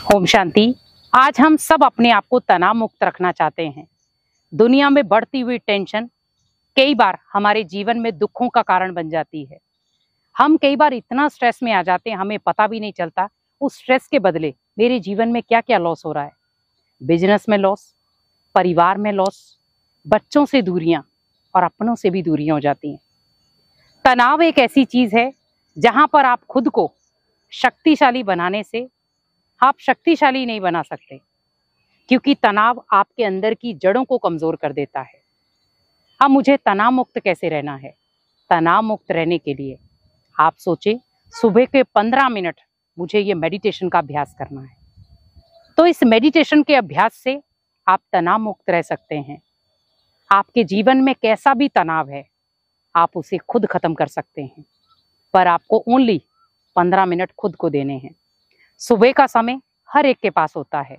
ओम शांति। आज हम सब अपने आप को तनाव मुक्त रखना चाहते हैं। दुनिया में बढ़ती हुई टेंशन कई बार हमारे जीवन में दुखों का कारण बन जाती है। हम कई बार इतना स्ट्रेस में आ जाते हैं, हमें पता भी नहीं चलता उस स्ट्रेस के बदले मेरे जीवन में क्या क्या लॉस हो रहा है। बिजनेस में लॉस, परिवार में लॉस, बच्चों से दूरियां और अपनों से भी दूरियां हो जाती हैं। तनाव एक ऐसी चीज है जहां पर आप खुद को शक्तिशाली बनाने से आप शक्तिशाली नहीं बना सकते, क्योंकि तनाव आपके अंदर की जड़ों को कमजोर कर देता है। अब मुझे तनाव मुक्त कैसे रहना है? तनाव मुक्त रहने के लिए आप सोचें, सुबह के 15 मिनट मुझे ये मेडिटेशन का अभ्यास करना है। तो इस मेडिटेशन के अभ्यास से आप तनाव मुक्त रह सकते हैं। आपके जीवन में कैसा भी तनाव है, आप उसे खुद खत्म कर सकते हैं, पर आपको ओनली 15 मिनट खुद को देने हैं। सुबह का समय हर एक के पास होता है,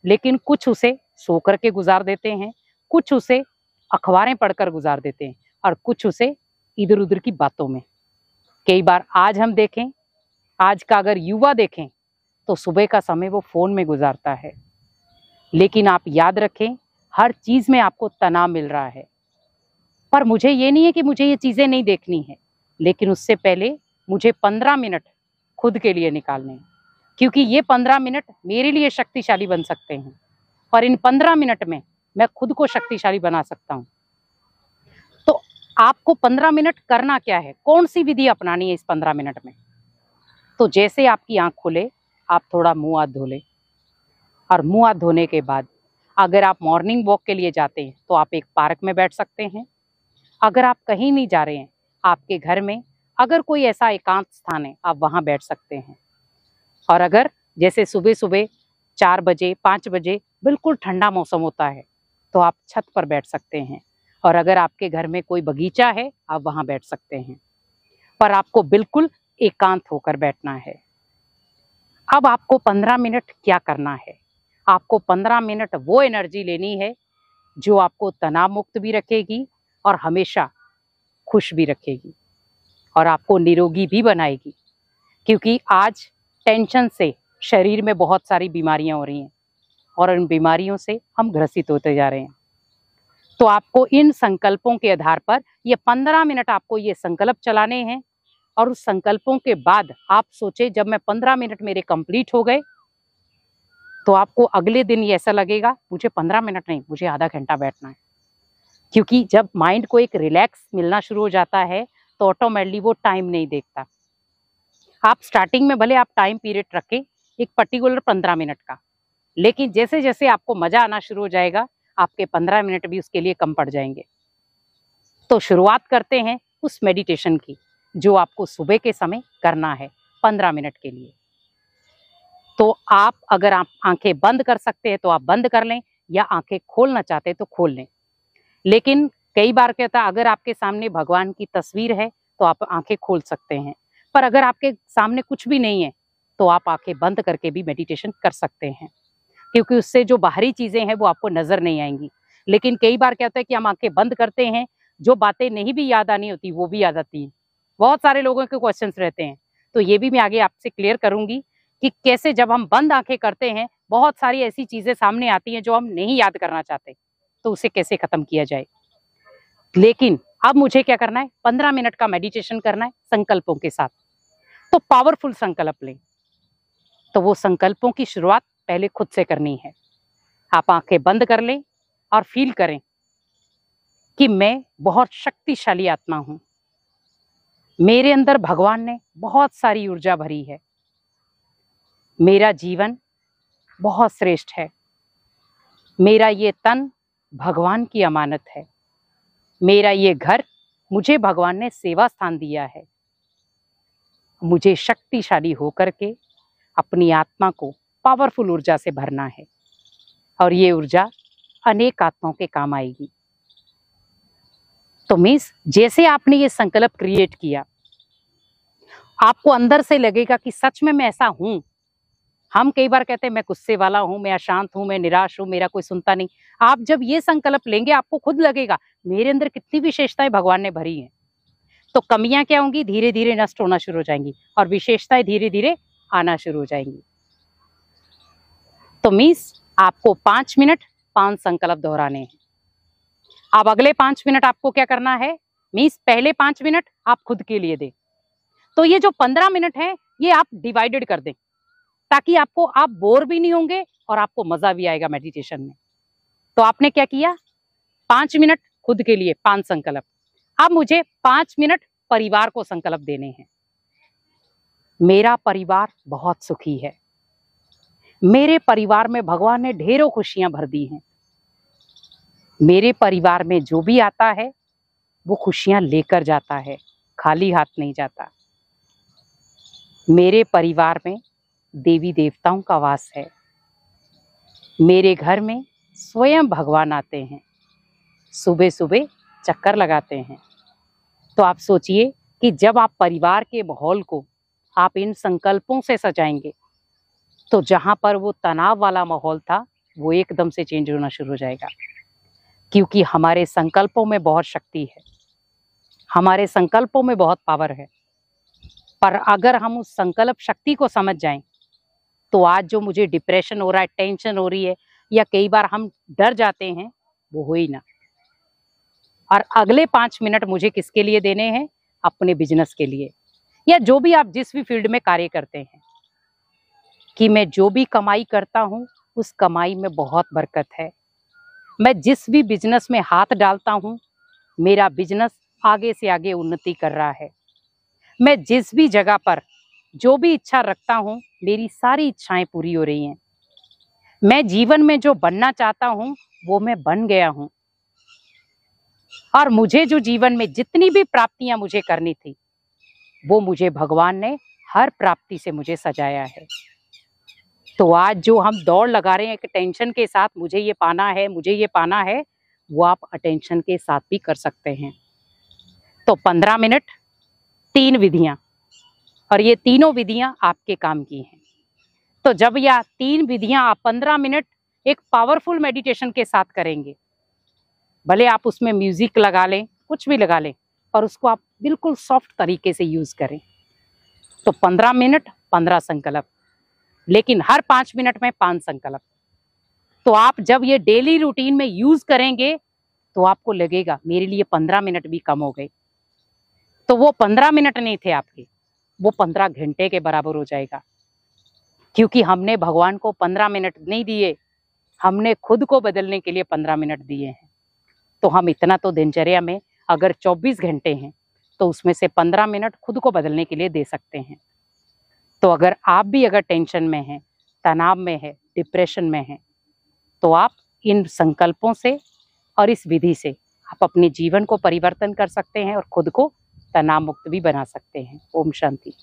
लेकिन कुछ उसे सो करके गुजार देते हैं, कुछ उसे अखबारें पढ़कर गुजार देते हैं और कुछ उसे इधर उधर की बातों में। कई बार आज हम देखें, आज का अगर युवा देखें तो सुबह का समय वो फोन में गुजारता है। लेकिन आप याद रखें, हर चीज में आपको तनाव मिल रहा है, पर मुझे ये नहीं है कि मुझे ये चीजें नहीं देखनी है, लेकिन उससे पहले मुझे 15 मिनट खुद के लिए निकालने हैं, क्योंकि ये 15 मिनट मेरे लिए शक्तिशाली बन सकते हैं और इन 15 मिनट में मैं खुद को शक्तिशाली बना सकता हूँ। तो आपको 15 मिनट करना क्या है, कौन सी विधि अपनानी है इस 15 मिनट में? तो जैसे आपकी आंख खुले, आप थोड़ा मुंह हाथ धो लें और मुंह हाथ धोने के बाद अगर आप मॉर्निंग वॉक के लिए जाते हैं तो आप एक पार्क में बैठ सकते हैं। अगर आप कहीं नहीं जा रहे हैं, आपके घर में अगर कोई ऐसा एकांत स्थान है, आप वहां बैठ सकते हैं। और अगर जैसे सुबह सुबह 4 बजे 5 बजे बिल्कुल ठंडा मौसम होता है तो आप छत पर बैठ सकते हैं। और अगर आपके घर में कोई बगीचा है, आप वहां बैठ सकते हैं, पर आपको बिल्कुल एकांत होकर बैठना है। अब आपको 15 मिनट क्या करना है? आपको 15 मिनट वो एनर्जी लेनी है जो आपको तनाव मुक्त भी रखेगी और हमेशा खुश भी रखेगी और आपको निरोगी भी बनाएगी, क्योंकि आज टेंशन से शरीर में बहुत सारी बीमारियां हो रही हैं और इन बीमारियों से हम ग्रसित होते जा रहे हैं। तो आपको इन संकल्पों के आधार पर ये 15 मिनट आपको ये संकल्प चलाने हैं और उस संकल्पों के बाद आप सोचे, जब मैं 15 मिनट मेरे कंप्लीट हो गए तो आपको अगले दिन ये ऐसा लगेगा मुझे 15 मिनट नहीं, मुझे आधा घंटा बैठना है। क्योंकि जब माइंड को एक रिलैक्स मिलना शुरू हो जाता है तो ऑटोमेटिकली वो टाइम नहीं देखता। आप स्टार्टिंग में भले आप टाइम पीरियड रखें एक पर्टिकुलर 15 मिनट का, लेकिन जैसे जैसे आपको मजा आना शुरू हो जाएगा, आपके 15 मिनट भी उसके लिए कम पड़ जाएंगे। तो शुरुआत करते हैं उस मेडिटेशन की जो आपको सुबह के समय करना है 15 मिनट के लिए। तो अगर आप आंखें बंद कर सकते हैं तो आप बंद कर लें, या आंखें खोलना चाहते हैं तो खोल लें। लेकिन कई बार क्या होता है, अगर आपके सामने भगवान की तस्वीर है तो आप आंखें खोल सकते हैं, पर अगर आपके सामने कुछ भी नहीं है तो आप आंखें बंद करके भी मेडिटेशन कर सकते हैं, क्योंकि उससे जो बाहरी चीजें हैं वो आपको नजर नहीं आएंगी। लेकिन कई बार क्या होता है कि हम आंखें बंद करते हैं, जो बातें नहीं भी याद आनी होती वो भी याद आती हैं। बहुत सारे लोगों के क्वेश्चंस रहते हैं, तो ये भी मैं आगे आपसे क्लियर करूंगी कि कैसे जब हम बंद आंखें करते हैं बहुत सारी ऐसी चीजें सामने आती हैं जो हम नहीं याद करना चाहते, तो उसे कैसे खत्म किया जाए। लेकिन अब मुझे क्या करना है, 15 मिनट का मेडिटेशन करना है संकल्पों के साथ। तो पावरफुल संकल्प लें। तो वो संकल्पों की शुरुआत पहले खुद से करनी है। आप आंखें बंद कर लें और फील करें कि मैं बहुत शक्तिशाली आत्मा हूं, मेरे अंदर भगवान ने बहुत सारी ऊर्जा भरी है, मेरा जीवन बहुत श्रेष्ठ है, मेरा ये तन भगवान की अमानत है, मेरा ये घर मुझे भगवान ने सेवा स्थान दिया है। मुझे शक्तिशाली होकर के अपनी आत्मा को पावरफुल ऊर्जा से भरना है और ये ऊर्जा अनेक आत्माओं के काम आएगी। तो मीन्स जैसे आपने ये संकल्प क्रिएट किया, आपको अंदर से लगेगा कि सच में मैं ऐसा हूं। हम कई बार कहते हैं मैं गुस्से वाला हूं, मैं अशांत हूं, मैं निराश हूं, मेरा कोई सुनता नहीं। आप जब ये संकल्प लेंगे आपको खुद लगेगा मेरे अंदर कितनी विशेषताएं भगवान ने भरी हैं। तो कमियां क्या होंगी, धीरे धीरे नष्ट होना शुरू हो जाएंगी और विशेषताएं धीरे धीरे आना शुरू हो जाएंगी। तो मीन्स आपको 5 मिनट 5 संकल्प दोहराने हैं। अब अगले 5 मिनट आपको क्या करना है, मीन्स पहले 5 मिनट आप खुद के लिए दें। तो ये जो 15 मिनट है ये आप डिवाइडेड कर दें, ताकि आपको आप बोर भी नहीं होंगे और आपको मजा भी आएगा मेडिटेशन में। तो आपने क्या किया, 5 मिनट खुद के लिए 5 संकल्प। अब मुझे 5 मिनट परिवार को संकल्प देने हैं। मेरा परिवार बहुत सुखी है। मेरे परिवार में भगवान ने ढेरों खुशियां भर दी हैं। मेरे परिवार में जो भी आता है वो खुशियां लेकर जाता है, खाली हाथ नहीं जाता। मेरे परिवार में देवी देवताओं का वास है। मेरे घर में स्वयं भगवान आते हैं, सुबह सुबह चक्कर लगाते हैं। तो आप सोचिए कि जब आप परिवार के माहौल को आप इन संकल्पों से सजाएंगे, तो जहां पर वो तनाव वाला माहौल था वो एकदम से चेंज होना शुरू हो जाएगा। क्योंकि हमारे संकल्पों में बहुत शक्ति है, हमारे संकल्पों में बहुत पावर है। पर अगर हम उस संकल्प शक्ति को समझ जाएं, तो आज जो मुझे डिप्रेशन हो रहा है, टेंशन हो रही है, या कई बार हम डर जाते हैं, वो हो ही ना। और अगले 5 मिनट मुझे किसके लिए देने हैं, अपने बिजनेस के लिए, या जो भी आप जिस भी फील्ड में कार्य करते हैं, कि मैं जो भी कमाई करता हूँ उस कमाई में बहुत बरकत है। मैं जिस भी बिजनेस में हाथ डालता हूँ मेरा बिजनेस आगे से आगे उन्नति कर रहा है। मैं जिस भी जगह पर जो भी इच्छा रखता हूँ मेरी सारी इच्छाएं पूरी हो रही हैं। मैं जीवन में जो बनना चाहता हूँ वो मैं बन गया हूँ। और मुझे जो जीवन में जितनी भी प्राप्तियां मुझे करनी थी वो मुझे भगवान ने हर प्राप्ति से मुझे सजाया है। तो आज जो हम दौड़ लगा रहे हैं कि टेंशन के साथ मुझे ये पाना है, मुझे ये पाना है, वो आप अटेंशन के साथ भी कर सकते हैं। तो 15 मिनट 3 विधियां, और ये तीनों विधियां आपके काम की हैं। तो जब यह 3 विधियां आप 15 मिनट एक पावरफुल मेडिटेशन के साथ करेंगे, भले आप उसमें म्यूजिक लगा लें, कुछ भी लगा लें, और उसको आप बिल्कुल सॉफ्ट तरीके से यूज करें। तो 15 मिनट 15 संकल्प, लेकिन हर 5 मिनट में 5 संकल्प। तो आप जब ये डेली रूटीन में यूज करेंगे तो आपको लगेगा मेरे लिए 15 मिनट भी कम हो गए। तो वो 15 मिनट नहीं थे आपके, वो 15 घंटे के बराबर हो जाएगा। क्योंकि हमने भगवान को 15 मिनट नहीं दिए, हमने खुद को बदलने के लिए 15 मिनट दिए हैं। तो हम इतना तो दिनचर्या में अगर 24 घंटे हैं तो उसमें से 15 मिनट खुद को बदलने के लिए दे सकते हैं। तो अगर आप भी अगर टेंशन में हैं, तनाव में है, डिप्रेशन में हैं, तो आप इन संकल्पों से और इस विधि से आप अपने जीवन को परिवर्तन कर सकते हैं और खुद को तनाव मुक्त भी बना सकते हैं। ओम शांति।